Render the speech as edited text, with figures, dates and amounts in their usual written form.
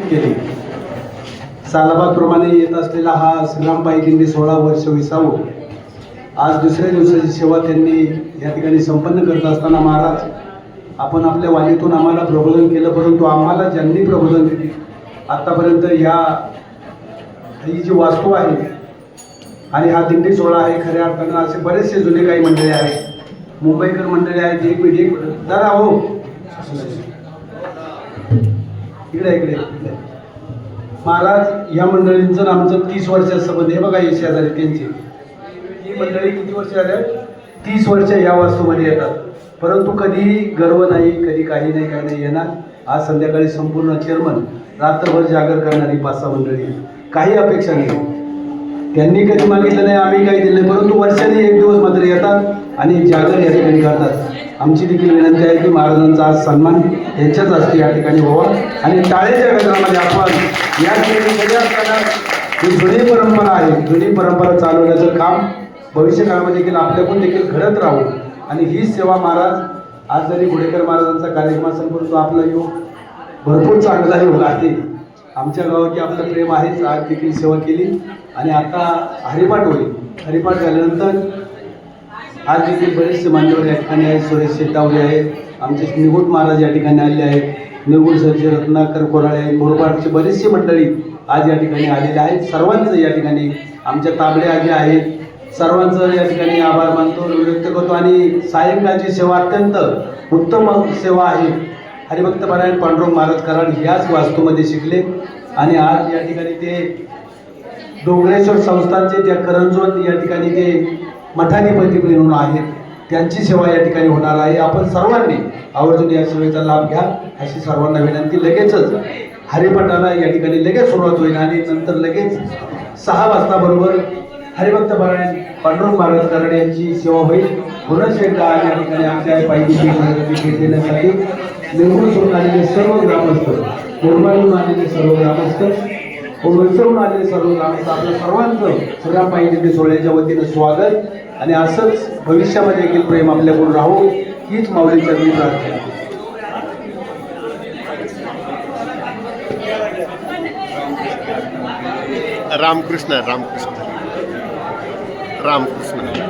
केली. सालाबादप्रमाणे येत असलेला हा श्रीराम पायी दिंडी 16 वर्ष विसावून आज दुसऱ्या दिवसाची सेवा त्यांनी या ठिकाणी संपन्न करत असताना, महाराज आपण आपल्या वाणीतून आम्हाला प्रबोधन केलं, परंतु आम्हाला ज्यांनी प्रबोधन दिली आत्तापर्यंत ही जी वास्तू आहे आणि हा दिंडी सोहळा आहे, खऱ्या अर्थानं असे बरेचसे जुने काही मंडळी आहेत, मुंबईकर मंडळी आहेत, एक पिढी दादा हो इकडे महाराज, या मंडळींचं आमचं 30 वर्षाचं संबंध आहे. बघा हे शेजारी त्यांची ही मंडळी किती वर्ष झाल्या? 30 वर्ष या वास्तूमध्ये येतात, परंतु कधी गर्व नाही, कधी काही नाही येणार. आज संध्याकाळी संपूर्ण चेअरमन रात्रभर जागर करणारी 5-6 मंडळी, काही अपेक्षा नाही, त्यांनी कधी मागितलं नाही, आम्ही काही दिलं नाही, परंतु वर्षाने एक दिवस मात्र येतात आणि जागर या ठिकाणी करतात. आमची देखील विनंती आहे की महाराजांचा आज सन्मान यांच्याच हस्ते या ठिकाणी व्हावा आणि टाळेच्या गजरामध्ये आपण या ठिकाणी सगळ्या असताना ही जुनी परंपरा आहे, जुनी परंपरा चालवण्याचं काम भविष्यकाळामध्ये देखील आपल्याकडून देखील घडत राहू आणि ही सेवा महाराज आज जरी घोडेकर महाराजांचा कार्यक्रम असेल, परंतु आपला योग भरपूर चांगला योग आहे. आमच्या गावाची आपलं प्रेम आहेच. आज देखील सेवा केली आणि आता हरिपाठ होईल. हरिपाठ झाल्यानंतर आज देखील बरेचसे मान्यवर या ठिकाणी आहेत. सुरेश शेट्टावले आहेत, आमचे निगुट महाराज या ठिकाणी आलेले आहेत, निगुट सरचे रत्नाकर कोराळे आहेत, मोरपाटचे बरेचसे मंडळी आज या ठिकाणी आलेले आहेत. सर्वांचं या ठिकाणी आमच्या ताबडे आजी आहेत, सर्वांचं या ठिकाणी आभार मानतो, व्यक्त करतो आणि सायंकाळची सेवा अत्यंत उत्तम सेवा आहे. हरिभक्त पारायण पांडुरंग महाराज कराड ह्याच वास्तूमध्ये शिकले आणि आज या ठिकाणी ते डोंगरेश्वर संस्थानचे त्या करंजवत या ठिकाणी ते मठाधिपती म्हणून आहेत, त्यांची सेवा या ठिकाणी होणार आहे. आपण सर्वांनी आवर्जून या सेवेचा लाभ घ्या अशी सर्वांना विनंती. लगेचच हरिपाठाला या ठिकाणी लगेच सुरुवात होईल आणि नंतर लगेच 6 वाजता बरोबर हरिभक्त पारायण पांडुरंग महाराज कराड यांची सेवा होईल. पुनश्च एकदा या ठिकाणी आमच्या पायी भेट देण्यासाठी निवडून आलेले सर्व ग्रामस्थ, मुंबईहून आलेले सर्व ग्रामस्थ, मुंबईहून आलेले सर्व ग्रामस्थ, आपल्या सर्वांचं श्रीराम पायी दिंडी सोहळ्याच्या वतीनं स्वागत आणि असंच भविष्यामध्ये देखील प्रेम आपल्याकडून राहू हीच माऊलींच्या मी प्रार्थना. रामकृष्ण रामकृष्ण रामकृष्ण.